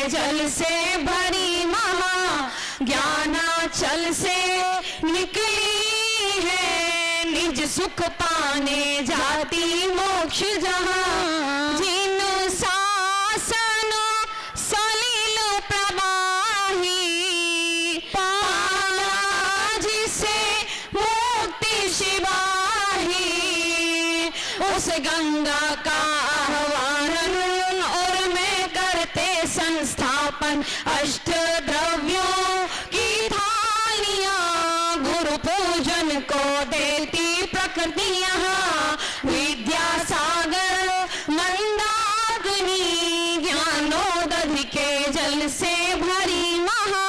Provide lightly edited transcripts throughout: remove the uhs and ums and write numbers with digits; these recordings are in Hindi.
जल से भरी महा ज्ञानाचल से निकली है, निज सुख पाने जाती मोक्ष जहां। जिन शासन सलिल प्रवाही पाना जिसे मुक्ति शिवाही, उस गंगा का आह्वान और मैं करते संस्थापन। अष्ट द्रव्यों की थालियां गुरु पूजन को देती प्रकृति यहाँ। विद्यासागर मंदाग्नि ज्ञानोदधि के जल से भरी महा।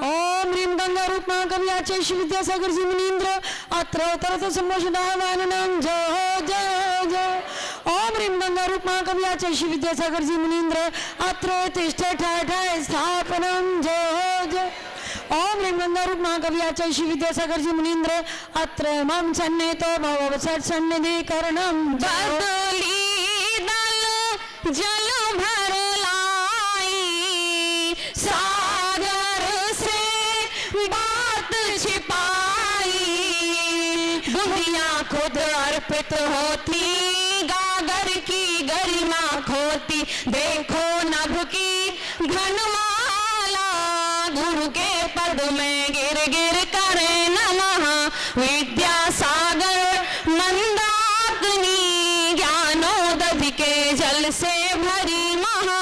ओम ह्रीं गंगा रूप महाकव्याचे श्री विद्यासागर जी मुनीन्द्र अत्र तरत सम्मोषणावाननं जय जय जय। ओम ह्रीं गंगा रूप महाकव्याचे श्री विद्यासागर जी मुनीन्द्र अत्र तिष्ठे ठाय ठाय स्थापनं जय जय। ओम ह्रीं गंगा रूप महाकव्याचे श्री विद्यासागर जी मुनीन्द्र अत्र मम सन्निहितो भव सन्निधिकरणं। बदली दल जल भर लाई, सागर से बात छिपाई। बुंदियां खुद अर्पित होती, गागर की गरिमा खोती। देखो नभ की घनमाला, गुरु के पद में गिर गिर करे नमः। विद्यासागर मंदाग्नि ज्ञानोदधि के जल से भरी महा।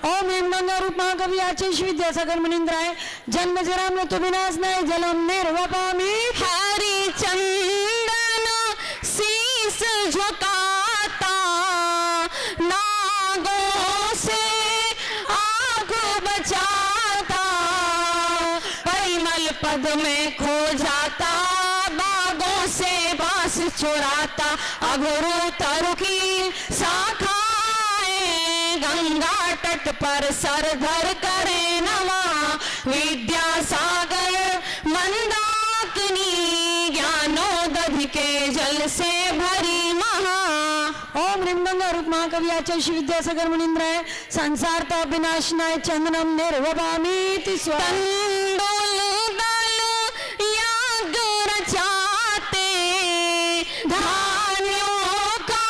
ओम ह्रीं गंगा रूप महाकव्याचे श्री विद्यासागर मुनीन्द्राय जन्म जरा मृत्यु विनाशनाय जलम निर्वपामि। हरिचंदन शीस झुकाता, नागों से आंख बचाता। परिमल पद में खो जाता, बागों से बास चुराता। अघोरो तरु की शाखाएं गंगा तट पर सर धर करे नमः। विद्यासागर मंदाकिनी ज्ञानोदधि के जल से भरी महा। ओम ह्रीं गंगा रूप महाकव्याचे श्री विद्यासागर मुनीन्द्राय संसार ताप विनाशनाय चंदनम निर्वपामीति स्वा। तंडुल दल याग रचाते, धान्यों का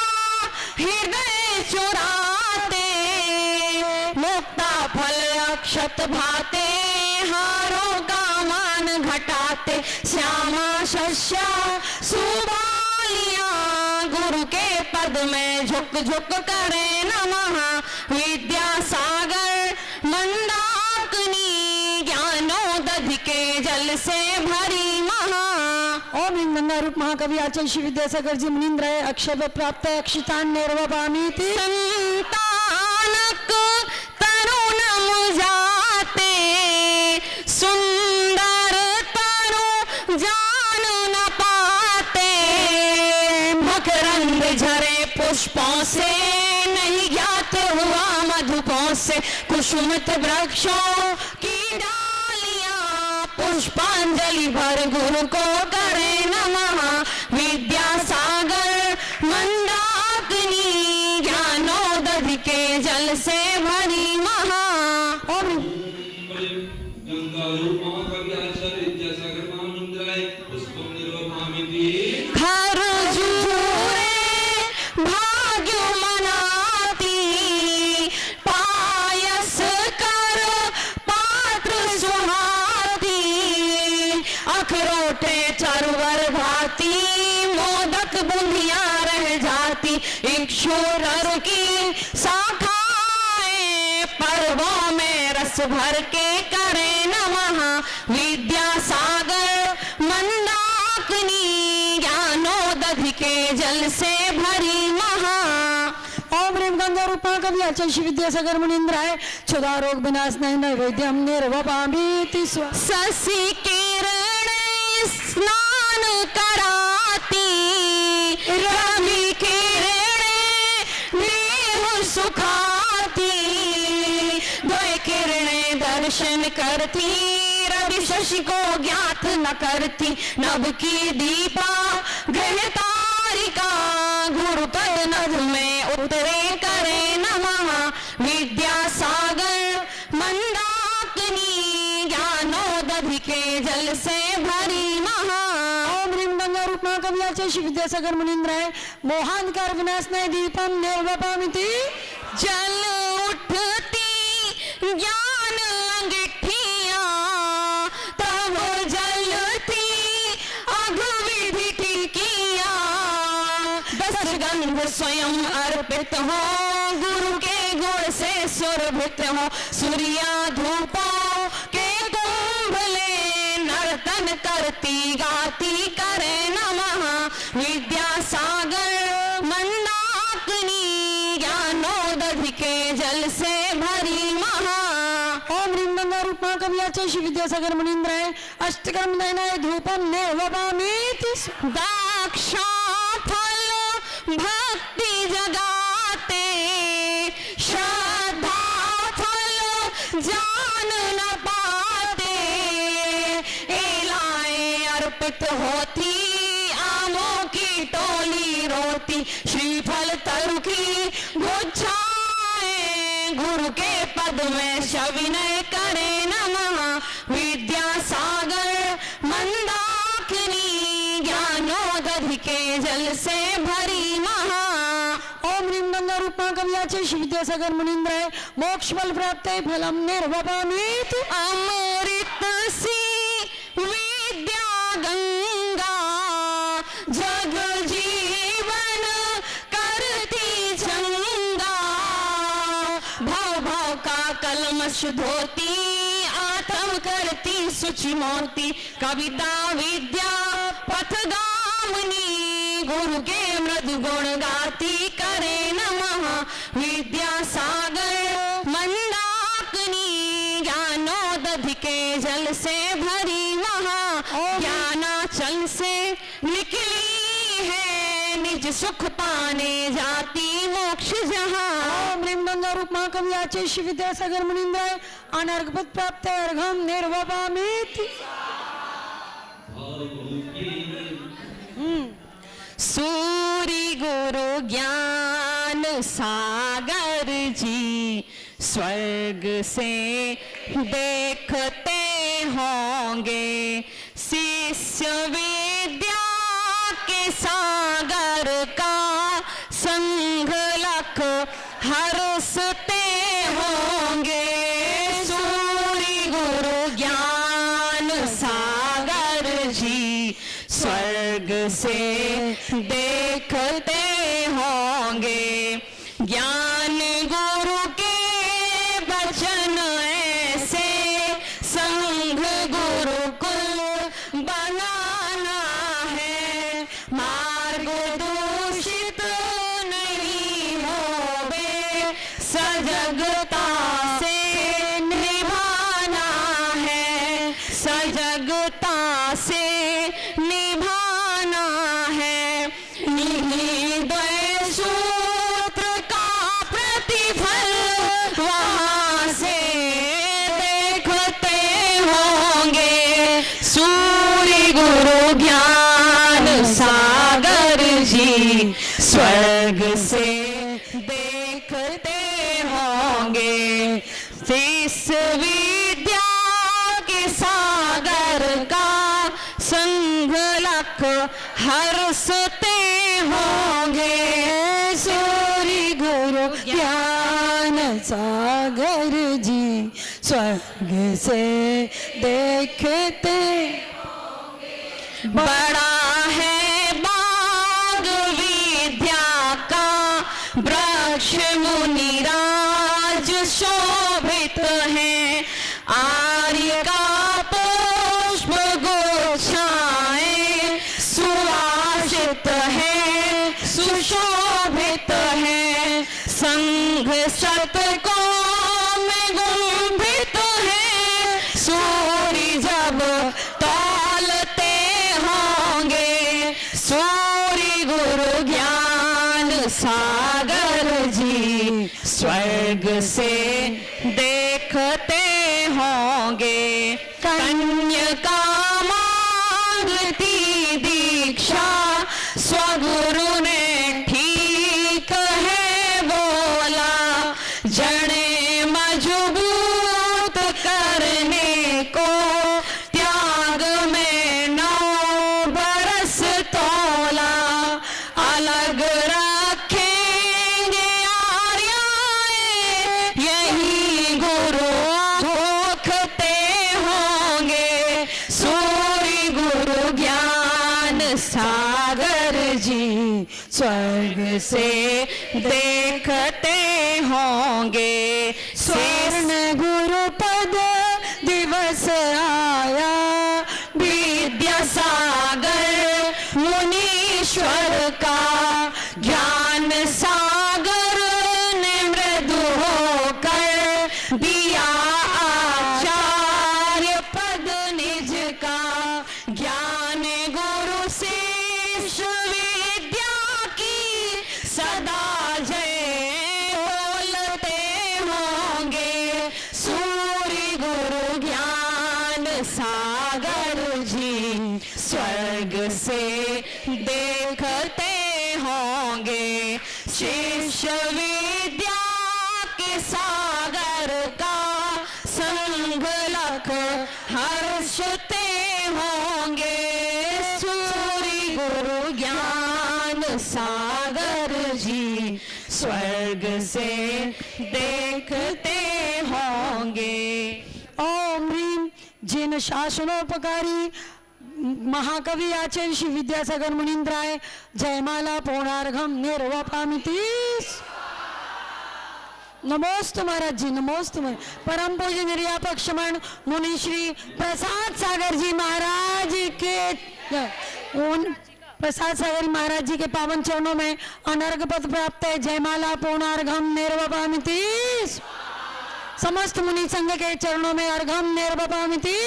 हृदय चुराते। मुक्ता फल अक्षत भाते, हारों का मान घटाते। श्यामा शस्या सुबालियां गुरु के पद में झुक झुक करे नमः। विद्यासागर मंदाकिनी ज्ञानोदधि के जल से भरी महा। ओम ह्रीं गंगा रूप महाकव्याचे श्री विद्यासागर जी मुनीन्द्राय अक्षय प्राप्त अक्षितान निर्वपामीति। संतानक तरुण मुझाते, सुंदर तनु जान न पाते। मकरंद झरे पुष्पों से, नहीं ज्ञात हुआ मधुपों से। कुसुमित वृक्षों की डालियां पुष्पांजलि भर गुरु को करे नमः। विद्यासागर मंदाकिनी ज्ञानोदधि के जल से भरी महा। ओम गंगा रूप महाकव्याचे विद्यासागर मुनीन्द्राय पुष्पं निर्वपामीति। घर जुरे भाग्य मनाती, पायस कर पात्र सुहाती। अखरोटे चरवर भाती, मोदक बुंदियां रह जाती। इक्षुरर की शाखाएं पर्वों में रस भर के करे नमः। विद्यासागर मंदाकिनी ज्ञानोदधि के जल से भरी महा। ओम ह्रीं गंगा रूप महाकव्याचे श्री विद्यासागर मुनीन्द्राय क्षुधा रोग विनाशनाय नैवेद्यम निर्वपामीति स्वा। शशि किरण स्नान कराती, रवि किरण देह सुखाती। द्वय किरणें दर्शन करती, रवि शशि को ज्ञात न करती। नभ की दीपा ग्रह तारिका, गुरु पद नभ में उतरे करे नमः। विद्यासागर श्री विद्यासागर मुनीन्द्राय मोहांधकार विनाशनाय दीपम निर्वपामिति जल उठती ज्ञान अंगीठिया तब जलती अघविधि टिकिया दस गंध स्वयं अर्पित हो गुरु के गुण से सुरभित हो सूर्या धूपों के कुंभले नर्तन करती गाती करे नमः विद्यासागर मंदाकिनी ज्ञानोदधि के जल से भरी महा ओम ह्रीं गंगा रूपमा कवियाचे श्री विद्यासागर मुनीन्द्राय अष्टकर्म नयनाय धूपम निर्वपामिति दाक्षा फल भक्ति जगाते श्रद्धा फल जान न पाते एलाए अर्पित होती आमों की टोली रोती श्रीफल तरु की गुच्छाएं गुरु के पद में सविनय करे नमः विद्यासागर मंदाकिनी ज्ञानोदधि के जल से भरी महा ओम ह्रीं गंगा रूपमा कवियाचे श्री विद्यासागर मुनीन्द्राय मोक्ष फल प्राप्ते फलम निर्वपामिति अमृत सी विद्या गंगा जग जीवन करती चंगा भव भव का कलमश धोती आत्म करती सुचि मोती कविता विद्या पथगामिनी गुरु के मृदु गुण गाती करे नमः विद्यासागर मंदाकिनी ज्ञानोदधि के जल से भरी महा ज्ञानाचल से निकली है निज सुख पाने जाती मोक्ष जहाँ ओम ह्रीं गंगा रूपमा कवियाचे श्री विद्यासागर मुनीन्द्राय अनर्घपद प्राप्ते अर्घम निर्वपामिति सूर्य गुरु ज्ञान सागर जी स्वर्ग से देखते होंगे शिष्य विद्या के सागर का संग लख हर्षते होंगे सूर्य गुरु ज्ञान सागर जी स्वर्ग से देखते होंगे ज्ञान गुरु के वचन ऐसे संघ गुरुकुल बनाना है मार्ग दूषित नहीं होवे सजगता से निभाना है सजगता से निभाना है इन्हीं द्वय सूत्र का प्रतिफल वहाँ से देखते होंगे सूर्य गुरु ज्ञान सागर जी स्वर्ग से देखते होंगे इस विद्या के सागर का संग लख हर्षते होंगे सूर्य गुरु ज्ञान सागर जी स्वर्ग से देखते बड़ा है बाग विद्या का वृक्ष मुनिराज शोभित है आर्य का पुष्प गुच्छाएं सुवासित है सुशोभित है संघ शतकों में गुंभित है सूर्य जब तौलते होंगे सूर्य गुरु ज्ञान सागर जी स्वर्ग से देखते होंगे कन्यका मांगती दीक्षा स्वगुरु ने ठीक है बोला जड़े मजबूत करने को त्याग में 9 बरस तोला से देखते होंगे। स्वर्ण गुरुपद दिवस आया, विद्यासागर मुनीश्वर का ज्ञान सागर ने मृदु होकर दिया आचार्य पद निज का। ज्ञान गुरु शिष्य विद्या की सदा जय बोलते होंगे। सूर्य गुरु ज्ञान सागर जी स्वर्ग से देखते होंगे। शिष्य विद्या के सागर का संग लख हर्षते होंगे। सूर्य गुरु ज्ञान सागर जी स्वर्ग से देखते होंगे। ओम ह्रीं जिन शासनोपकारी महाकवि आचार्य श्री विद्यासागर मुनींद्राय जयमाला पूर्णार्घम निर्वपामिति। नमोस्तु महाराज जी, नमोस्तु महाराज। परम पूज्य निर्यापक श्रमण मुनि श्री प्रसाद सागर जी महाराज के प्रसाद सागर महाराज जी के पावन चरणों में अनर्घ पद प्राप्त है। जयमाला पूर्णार्घम निर्वपामिति। समस्त मुनि संघ के चरणों में अर्घम निर्वपामिति।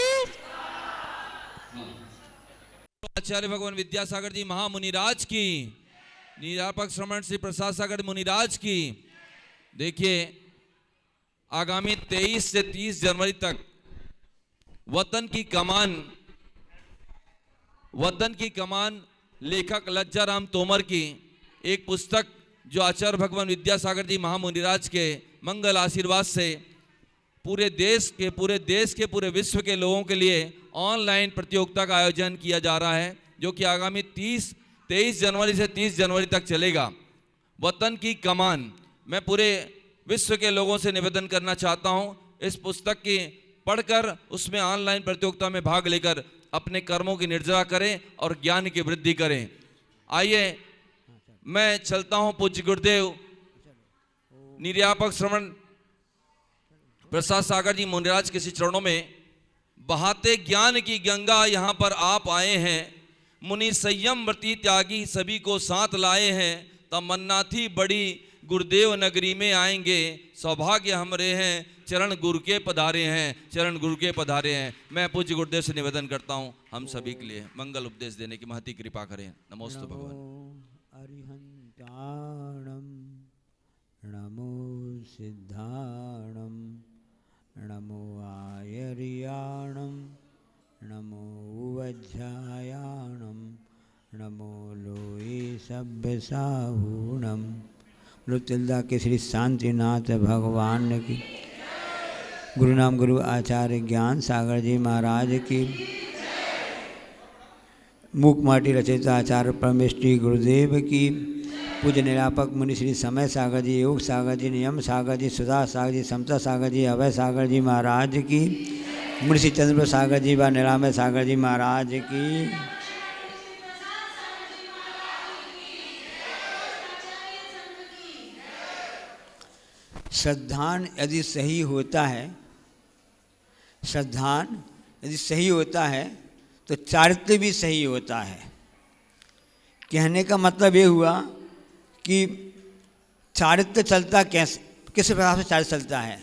आचार्य भगवान विद्यासागर जी महामुनिराज की, निर्यापक श्रमण श्री प्रसाद सागर मुनिराज की। देखिए आगामी 23 से 30 जनवरी तक वतन की कमान लेखक लज्जाराम तोमर की एक पुस्तक जो आचार्य भगवान विद्यासागर जी महामुनिराज के मंगल आशीर्वाद से पूरे देश के पूरे विश्व के लोगों के लिए ऑनलाइन प्रतियोगिता का आयोजन किया जा रहा है, जो कि आगामी 23 जनवरी से 30 जनवरी तक चलेगा। वतन की कमान। मैं पूरे विश्व के लोगों से निवेदन करना चाहता हूं, इस पुस्तक की पढ़कर उसमें ऑनलाइन प्रतियोगिता में भाग लेकर अपने कर्मों की निर्जरा करें और ज्ञान की वृद्धि करें। आइए मैं चलता हूं पूज्य गुरुदेव निर्यापक श्रवण प्रसाद सागर जी मुनिराज के श्री चरणों में बहाते ज्ञान की गंगा यहाँ पर आप आए हैं। मुनि संयम व्रती त्यागी सभी को साथ लाए हैं। तमन्ना थी बड़ी गुरुदेव नगरी में आएंगे। सौभाग्य हमरे हैं चरण गुरु के पधारे हैं, चरण गुरु के पधारे हैं। मैं पूज्य गुरुदेव से निवेदन करता हूँ हम सभी के लिए मंगल उपदेश देने की महती कृपा करें। नमोस्तु भगवान। अरिहंताणं नमो सिद्धाणं नमो आयर्याणं नमो वज्रायाणं नमो लोये सभ्यसाहूणं। मृत्युल्दा के श्री शांतिनाथ भगवान की, गुरु नाम गुरु आचार्य ज्ञान सागर जी महाराज की, मूक माटी रचयिता आचार्य परमेष्टि गुरुदेव की, पूज्य निरापक मुनि श्री समय सागर जी, योग सागर जी, नियम सागर जी, सुधा सागर जी, समता सागर जी, अभय सागर जी महाराज की, मुनि श्री चंद्र सागर जी व निरामय सागर जी महाराज की। श्रद्धान यदि सही होता है, श्रद्धान यदि सही होता है तो चारित्र्य भी सही होता है। कहने का मतलब ये हुआ कि चारित्र्य चलता कैसे, किस प्रकार से चारित्र्य चलता है,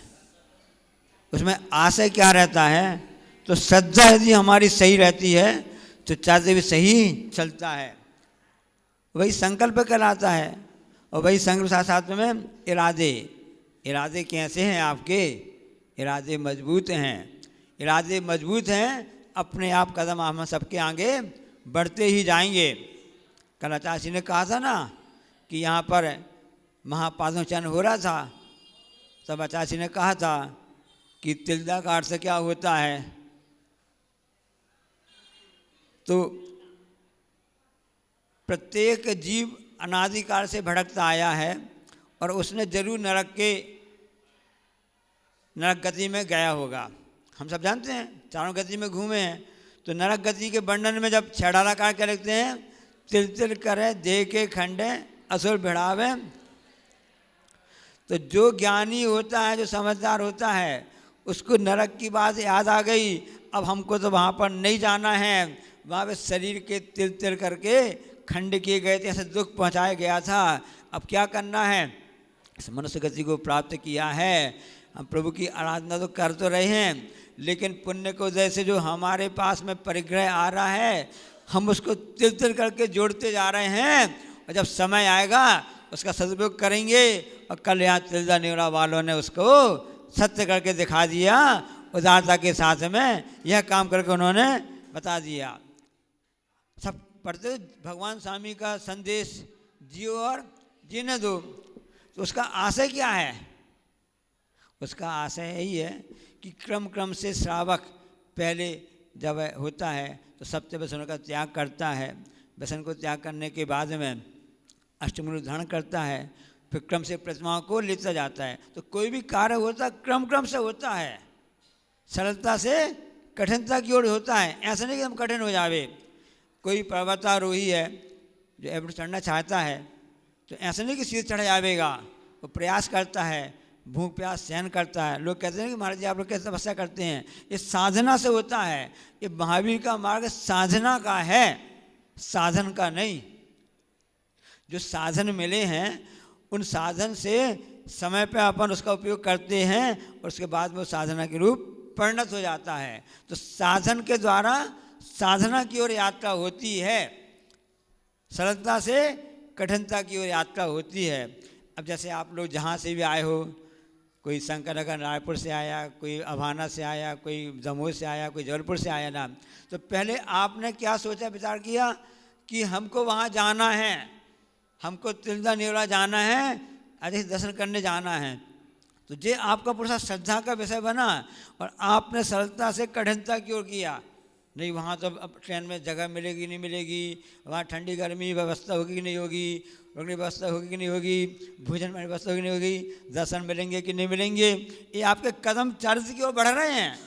उसमें आशय क्या रहता है। तो श्रद्धा यदि हमारी सही रहती है तो चारित्र्य भी सही चलता है। वही संकल्प कहलाता है। और वही संकल्प साथ साथ में इरादे कैसे हैं आपके, इरादे मजबूत हैं। इरादे मजबूत हैं, अपने आप कदम हम सबके आगे बढ़ते ही जाएंगे। कल आचार्य जी ने कहा था ना कि यहाँ पर महापादोचन हो रहा था, तब आचार्य जी ने कहा था कि तिलदा का अर्थ क्या होता है। तो प्रत्येक जीव अनादिकाल से भटकता आया है और उसने जरूर नरक गति में गया होगा। हम सब जानते हैं, चारों गति में घूमे हैं। तो नरक गति के वर्णन में जब छेड़ाला काट के लिखते हैं, तिल तिल करे देह के खंडे असुर भिड़ावे। तो जो ज्ञानी होता है, जो समझदार होता है, उसको नरक की बात याद आ गई। अब हमको तो वहाँ पर नहीं जाना है, वहाँ पे शरीर के तिल तिल करके खंड किए गए थे, ऐसे दुख पहुँचाया गया था। अब क्या करना है, इस मनुष्य गति को प्राप्त किया है, हम प्रभु की आराधना तो कर तो रहे हैं, लेकिन पुण्य को जैसे जो हमारे पास में परिग्रह आ रहा है, हम उसको तिल तिल करके जोड़ते जा रहे हैं। और जब समय आएगा उसका सदुपयोग करेंगे। और कल यहाँ तिलदा नेवरा वालों ने उसको सत्य करके दिखा दिया, उदारता के साथ में यह काम करके उन्होंने बता दिया। सब पढ़ते भगवान स्वामी का संदेश जियो और जीने दो। तो उसका आशय क्या है? उसका आशय यही है कि क्रम क्रम से श्रावक पहले जब होता है तो सप्त व्यसनों का त्याग करता है, व्यसन को त्याग करने के बाद में अष्टमूल धारण करता है, फिर क्रम से प्रतिमाओं को लेता जाता है। तो कोई भी कार्य होता क्रम क्रम से होता है, सरलता से कठिनता की ओर होता है। ऐसा नहीं कि हम कठिन हो जावे। कोई पर्वतारोही है जो एवरेस्ट चढ़ना चाहता है, तो ऐसा नहीं कि सीधे चढ़ जाएगा, वो प्रयास करता है, भूख प्यास सहन करता है। लोग कहते हैं कि महाराज जी आप लोग कैसे तपस्या करते हैं? ये साधना से होता है। ये महावीर का मार्ग साधना का है, साधन का नहीं। जो साधन मिले हैं उन साधन से समय पे अपन उसका उपयोग करते हैं और उसके बाद वो साधना के रूप परिणत हो जाता है। तो साधन के द्वारा साधना की ओर यात्रा होती है, सरलता से कठिनता की ओर यात्रा होती है। अब जैसे आप लोग जहाँ से भी आए हो, कोई शंकर नगर रायपुर से आया, कोई अभाना से आया, कोई दमोह से आया, कोई जबलपुर से आया ना, तो पहले आपने क्या सोचा विचार किया कि हमको वहाँ जाना है, हमको तिलदा नेवरा जाना है, अधिक दर्शन करने जाना है। तो ये आपका पूरा श्रद्धा का विषय बना और आपने सरलता से कठिनता की ओर किया। नहीं वहाँ तो अब ट्रेन में जगह मिलेगी नहीं मिलेगी, वहाँ ठंडी गर्मी व्यवस्था होगी कि नहीं होगी, रुकने व्यवस्था होगी कि नहीं होगी, भोजन में व्यवस्था होगी कि नहीं होगी, दर्शन मिलेंगे कि नहीं मिलेंगे। ये आपके कदम चर्च की ओर बढ़ रहे हैं।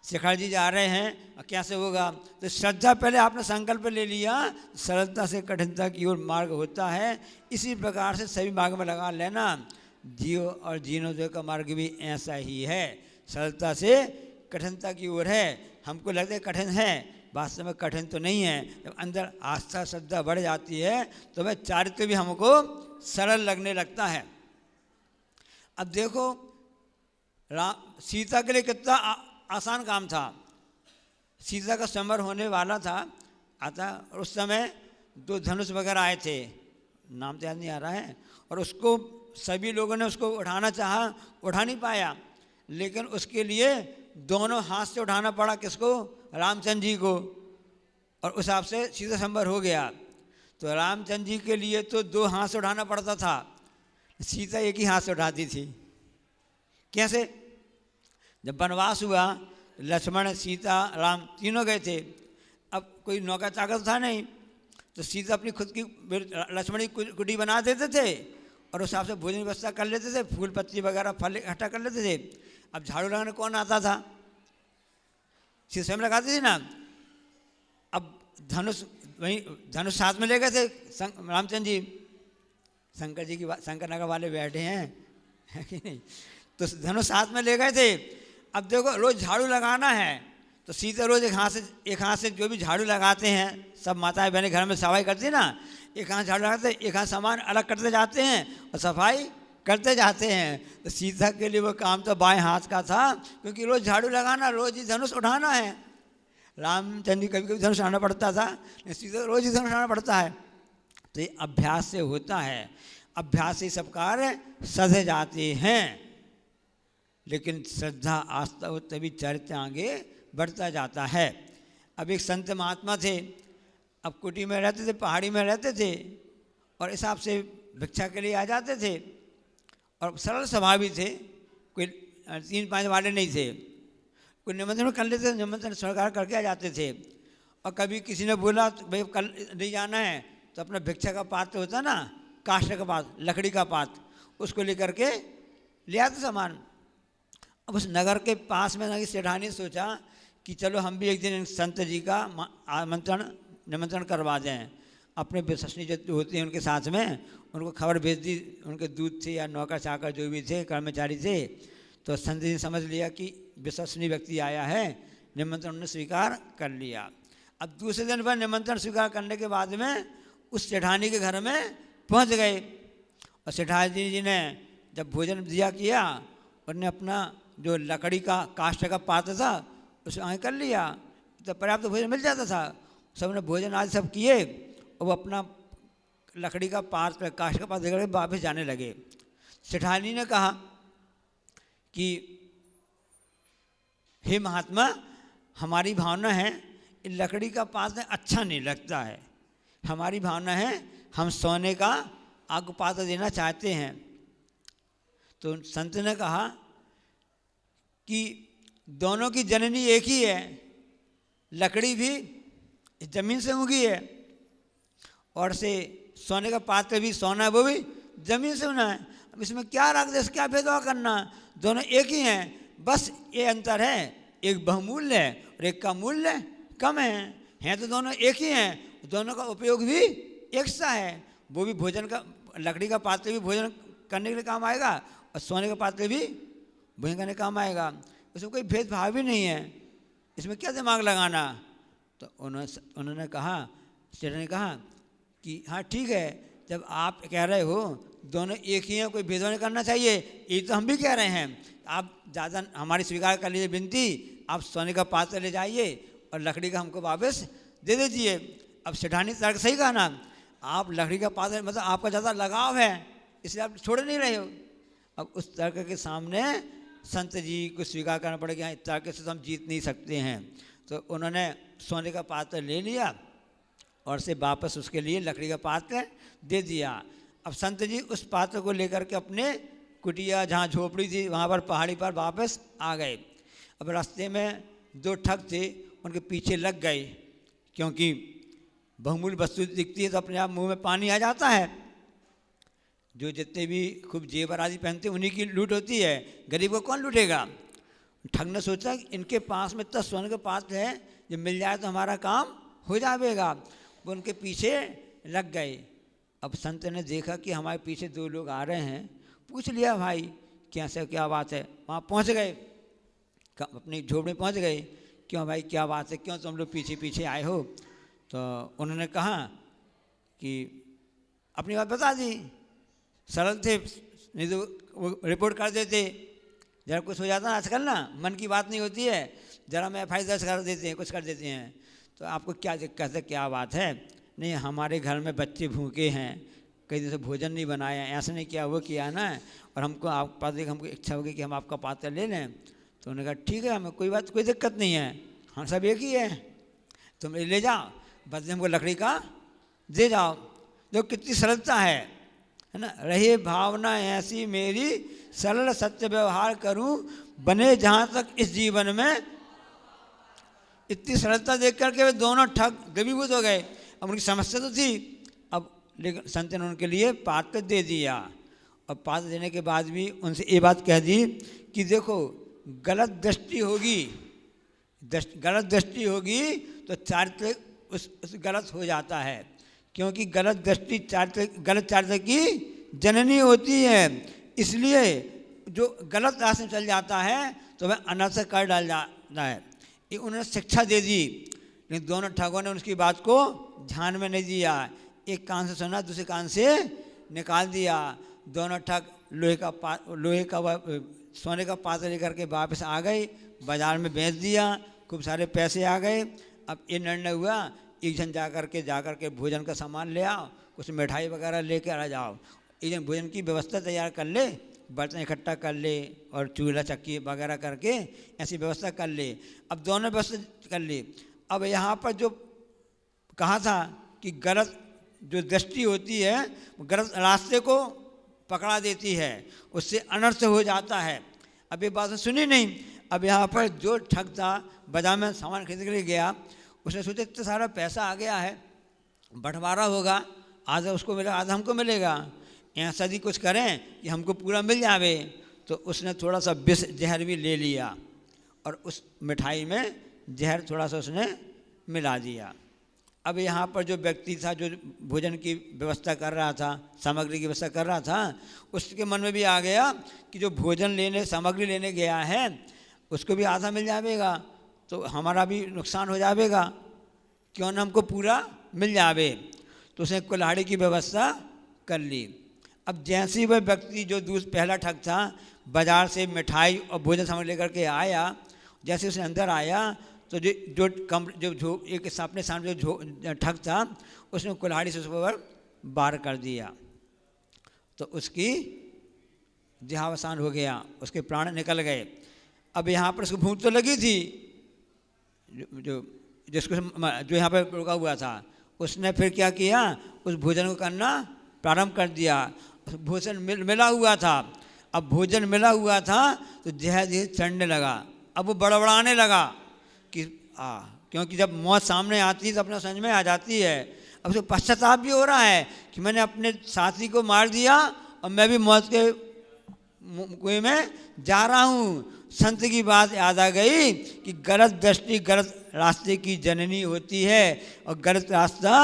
शेखर जी जा रहे हैं और कैसे होगा? तो श्रद्धा पहले आपने संकल्प ले लिया, सरलता से कठिनता की ओर मार्ग होता है। इसी प्रकार से सभी मार्ग में लगा लेना। जियो और जीनोदय का मार्ग भी ऐसा ही है, सरलता से कठिनता की ओर है। हमको लगता है कठिन है, वास्तव में कठिन तो नहीं है। जब अंदर आस्था श्रद्धा बढ़ जाती है तो वह चारित्र्य भी हमको सरल लगने लगता है। अब देखो सीता के लिए कितना आसान काम था। सीता का स्वयंवर होने वाला था आता, और उस समय 2 धनुष वगैरह आए थे, नाम तो याद नहीं आ रहा है, और उसको सभी लोगों ने उसको उठाना चाहा, उठा नहीं पाया। लेकिन उसके लिए दोनों हाथ से उठाना पड़ा, किसको? रामचंद्र जी को, और उस हिसाब से सीता संवर हो गया। तो रामचंद्र जी के लिए तो 2 हाथ से उठाना पड़ता था, सीता एक ही हाथ से उठाती थी। कैसे? जब वनवास हुआ लक्ष्मण सीता राम तीनों गए थे। अब कोई नौका चाकर था नहीं, तो सीता अपनी खुद की लक्ष्मण की कुटी बना देते थे और उस हिसाब से भोजन व्यवस्था कर लेते थे, फूल पत्ती वगैरह फल इकट्ठा कर लेते थे। अब झाड़ू लगाने कौन आता था? सीता स्वयं लगाती थी ना। अब धनुष वहीं धनुष साथ में ले गए थे रामचंद्र जी। शंकर जी की शंकर नगर वाले बैठे हैं, है कि नहीं? तो धनुष साथ में ले गए थे। अब देखो रोज झाड़ू लगाना है, तो सीता रोज एक हाथ से जो भी झाड़ू लगाते हैं, सब माताएं बहनें घर में सफाई करती है ना, एक हाथ झाड़ू लगाते हैं, एक हाथ सामान अलग करते जाते हैं और सफाई करते जाते हैं। तो सीता के लिए वो काम तो बाएं हाथ का था, क्योंकि रोज झाड़ू लगाना, रोज ही धनुष उठाना है। रामचंद्र कभी कभी धनुष उठाना पड़ता था, सीता रोज ही धनुष उठाना पड़ता है। तो ये अभ्यास से होता है, अभ्यास से सब कार्य सधे जाते हैं। लेकिन श्रद्धा आस्था हो तभी चरित्र आगे बढ़ता जाता है। अब एक संत महात्मा थे, अब कुटी में रहते थे, पहाड़ी में रहते थे, और हिसाब से भिक्षा के लिए आ जाते थे और सरल स्वभावी थे, कोई 3-5 वाले नहीं थे। कोई निमंत्रण कर लेते थे, निमंत्रण स्वीकार करके आ जाते थे। और कभी किसी ने बोला भाई कल नहीं जाना है, तो अपना भिक्षा का पात्र होता ना, काष्ठ का पात्र, लकड़ी का पात्र, उसको लेकर के ले आते सामान। अब उस नगर के पास में सेठानी ने सोचा कि चलो हम भी एक दिन संत जी का निमंत्रण करवा दें। अपने विश्वसनीय जो होते हैं उनके साथ में उनको खबर भेज दी, उनके दूत थे या नौकर चाकर जो भी थे कर्मचारी थे। तो संत जी ने समझ लिया कि विश्वसनीय व्यक्ति आया है, निमंत्रण उन्होंने स्वीकार कर लिया। अब दूसरे दिन पर निमंत्रण स्वीकार करने के बाद में उस सेठानी के घर में पहुंच गए और सेठानी जी ने जब भोजन दिया किया, उन्होंने अपना जो लकड़ी का काष्ठ का पात्र था उसे आगे कर लिया, तो पर्याप्त भोजन मिल जाता था। सबने भोजन आज सब किए और वो अपना लकड़ी का पात्र काष्ठ का पात्र लेकर वापस जाने लगे। सेठानी ने कहा कि हे महात्मा, हमारी भावना है लकड़ी का पात्र अच्छा नहीं लगता है, हमारी भावना है हम सोने का आग पात्र देना चाहते हैं। तो संत ने कहा कि दोनों की जननी एक ही है, लकड़ी भी जमीन से उगी है और से सोने का पात्र भी सोना है, वो भी जमीन से बना है। अब इसमें क्या रख दे, क्या भेदभाव करना, दोनों एक ही हैं, बस ये अंतर है एक बहुमूल्य है और एक का मूल्य कम है तो दोनों एक ही हैं, दोनों का उपयोग भी एक सा है। वो भी भोजन का लकड़ी का पात्र भी भोजन करने के लिए काम आएगा और सोने का पात्र भी भोजन करने काम आएगा, उसमें कोई भेदभाव भी नहीं है, इसमें क्या दिमाग लगाना। तो उन्होंने कहा, सेठ ने कहा कि हाँ ठीक है, जब आप कह रहे हो दोनों एक ही हैं, कोई भेदभाव नहीं करना चाहिए, ये तो हम भी कह रहे हैं, आप ज़्यादा हमारी स्वीकार कर लीजिए विनती, आप सोने का पात्र ले जाइए और लकड़ी का हमको वापस दे दीजिए। अब सेठानी तर्क सही कहा ना, आप लकड़ी का पात्र मतलब आपका ज़्यादा लगाव है इसलिए आप छोड़ नहीं रहे हो। अब उस तर्क के सामने संत जी को स्वीकार करना पड़ेगा, इस तर्क से तो हम जीत नहीं सकते हैं। तो उन्होंने सोने का पात्र ले लिया और से वापस उसके लिए लकड़ी का पात्र दे दिया। अब संत जी उस पात्र को लेकर के अपने कुटिया जहाँ झोपड़ी थी वहाँ पर पहाड़ी पर वापस आ गए। अब रास्ते में दो ठग थे, उनके पीछे लग गए, क्योंकि बहुमूल्य वस्तु दिखती है तो अपने आप मुंह में पानी आ जाता है। जो जितने भी खूब जेवर आदि पहनते हैं उन्हीं की लूट होती है, गरीब को कौन लूटेगा। ठग ने सोचा कि इनके पास में इतना सोने का पात्र है, जब मिल जाए तो हमारा काम हो जाएगा। वो उनके पीछे लग गए। अब संत ने देखा कि हमारे पीछे दो लोग आ रहे हैं, पूछ लिया भाई कैसे क्या बात है। वहाँ पहुँच गए, अपनी झोपड़ी पहुँच गए, क्यों भाई क्या बात है, क्यों तुम लोग पीछे पीछे आए हो। तो उन्होंने कहा कि अपनी बात बता दी, सरल थे, नहीं तो वो रिपोर्ट कर देते, जरा कुछ हो जाता ना आजकल ना, मन की बात नहीं होती है, जरा मैं FIR दर्ज कर देते हैं, कुछ कर देते हैं। तो आपको क्या दिक्कत है, क्या बात है। नहीं हमारे घर में बच्चे भूखे हैं, कई दिन से भोजन नहीं बनाया, ऐसा नहीं किया वो किया ना, और हमको आप पास देख हमको इच्छा होगी कि हम आपका पात्र ले लें। तो उन्होंने कहा ठीक है, हमें कोई बात कोई दिक्कत नहीं है, हम सब एक ही है, तुम ले जाओ, बदले हमको लकड़ी का दे जाओ। जो कितनी सरलता है ना, रहे भावना ऐसी मेरी, सरल सत्य व्यवहार करूं, बने जहाँ तक इस जीवन में। इतनी सरलता देख करके वे दोनों ठग गमीभूत हो गए। अब उनकी समस्या तो थी, अब लेकिन संत ने उनके लिए पात्र दे दिया। और पात्र देने के बाद भी उनसे ये बात कह दी कि देखो गलत दृष्टि होगी, गलत दृष्टि होगी तो चारित्र उस गलत हो जाता है, क्योंकि गलत दृष्टि गलत चारित्र की जननी होती है। इसलिए जो गलत रास्ते में चल जाता है तो वह अनर्थ कर डाल जाता है। ये उन्होंने शिक्षा दे दी, लेकिन दोनों ठगों ने उसकी बात को ध्यान में नहीं दिया। एक कान से सुना, दूसरे कान से निकाल दिया। दोनों ठग लोहे का सोने का पात्र लेकर के वापस आ गए, बाजार में बेच दिया, खूब सारे पैसे आ गए। अब ये निर्णय हुआ एक जन जा कर के भोजन का सामान ले आओ, कुछ मिठाई वगैरह लेकर आ जाओ, एक जन भोजन की व्यवस्था तैयार कर ले, बर्तन इकट्ठा कर ले और चूल्हा चक्की वगैरह करके ऐसी व्यवस्था कर ले। अब दोनों व्यवस्था कर ले। अब यहाँ पर जो कहा था कि गलत जो दृष्टि होती है वो गलत रास्ते को पकड़ा देती है, उससे अनर्थ हो जाता है। अब ये बात सुनी नहीं। अब यहाँ पर जो ठग था बाजार में सामान खरीदने के लिए गया, उसने सोचा इतना सारा पैसा आ गया है, बंटवारा होगा, आधा उसको मिलेगा आधा हमको मिलेगा, ऐसा ही कुछ करें कि हमको पूरा मिल जावे। तो उसने थोड़ा सा विष जहर भी ले लिया और उस मिठाई में जहर थोड़ा सा उसने मिला दिया। अब यहाँ पर जो व्यक्ति था जो भोजन की व्यवस्था कर रहा था, सामग्री की व्यवस्था कर रहा था, उसके मन में भी आ गया कि जो भोजन लेने सामग्री लेने गया है उसको भी आधा मिल जाएगा तो हमारा भी नुकसान हो जाएगा, क्यों न हमको पूरा मिल जावे। तो उसने कुल्हाड़ी की व्यवस्था कर ली। अब जैसे ही वह व्यक्ति जो पहला ठग था बाज़ार से मिठाई और भोजन सामग्री लेकर के आया, जैसे उसने अंदर आया तो जो एक अपने सामने जो ठग था उसने कुल्हाड़ी से उसके ऊपर वार कर दिया तो उसकी देहावसान हो गया, उसके प्राण निकल गए। अब यहाँ पर उसको भूख तो लगी थी, जो यहाँ पर रुका हुआ था उसने फिर क्या किया, उस भोजन को करना प्रारंभ कर दिया। भोजन मिला हुआ था, अब भोजन मिला हुआ था तो धीरे धीरे चढ़ने लगा। अब वो बड़बड़ाने लगा कि क्योंकि जब मौत सामने आती है तो अपने समझ में आ जाती है। अब उसको पश्चाताप भी हो रहा है कि मैंने अपने साथी को मार दिया और मैं भी मौत के कुएं में जा रहा हूँ। संत की बात याद आ गई कि गलत दृष्टि गलत रास्ते की जननी होती है और गलत रास्ता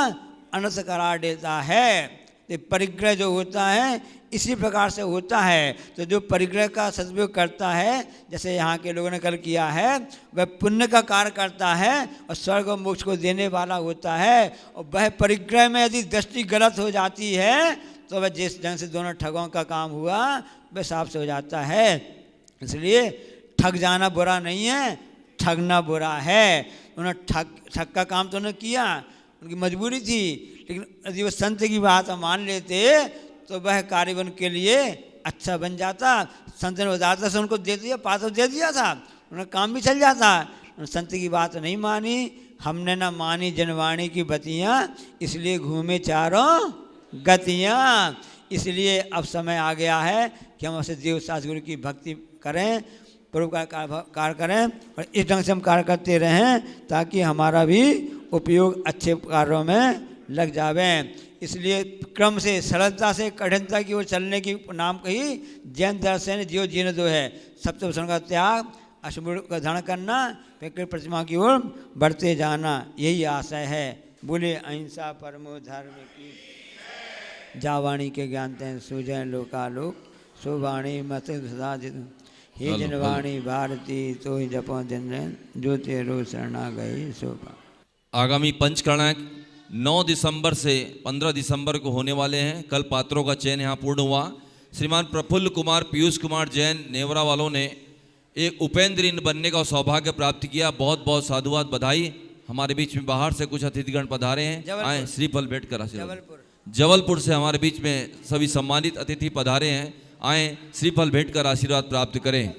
अनर्थ करार देता है। तो परिग्रह जो होता है इसी प्रकार से होता है। तो जो परिग्रह का सदुपयोग करता है, जैसे यहाँ के लोगों ने कल किया है, वह पुण्य का कार्य करता है और स्वर्ग और मोक्ष को देने वाला होता है। और वह परिग्रह में यदि दृष्टि गलत हो जाती है तो वह जिस ढंग से दोनों ठगों का काम हुआ वह साफ से हो जाता है। इसलिए ठग जाना बुरा नहीं है, ठगना बुरा है। उन्होंने ठग का काम तो उन्होंने किया, उनकी मजबूरी थी, लेकिन यदि वो संत की बात मान लेते तो वह कार्य उनके लिए अच्छा बन जाता। संत ने उदारता से उनको दे दिया, पात्र दे दिया था, उनका काम भी चल जाता। संत की बात नहीं मानी, हमने ना मानी जनवाणी की बतियाँ, इसलिए घूमे चारों गतियाँ। इसलिए अब समय आ गया है कि हम ऐसे देव सतगुरु की भक्ति करें, प्रभु का कार्य करें और इस ढंग से हम कार्य करते रहें ताकि हमारा भी उपयोग अच्छे कार्यों में लग जावे। इसलिए क्रम से सरलता से कठिनता की ओर चलने की नाम कही जैन दर्शन जीव जीने दो है। सबसे भूषण का त्याग, अशुभ का धारण करना, फिर प्रतिमा की ओर बढ़ते जाना, यही आशय है। बोले अहिंसा परमो धर्म की, जावाणी के ज्ञानते सुजय लोकालोक, सुवाणी मत सदा हे जनवाणी भारती तो ही जपो दिन जो तेरो शरणा गई सोपा। आगामी पंचकर्णक 9 दिसंबर से 15 दिसंबर को होने वाले हैं। कल पात्रों का चयन यहाँ पूर्ण हुआ। श्रीमान प्रफुल्ल कुमार पीयूष कुमार जैन नेवरा वालों ने एक उपेंद्रीन बनने का सौभाग्य प्राप्त किया। बहुत बहुत साधुवाद, बधाई। हमारे बीच में बाहर से कुछ अतिथिगण पधारे हैं, आए श्रीफल भेंट कर आशीर्वाद। जबलपुर से हमारे बीच में सभी सम्मानित अतिथि पधारे हैं, आए श्रीफल भेंट कर आशीर्वाद प्राप्त करें।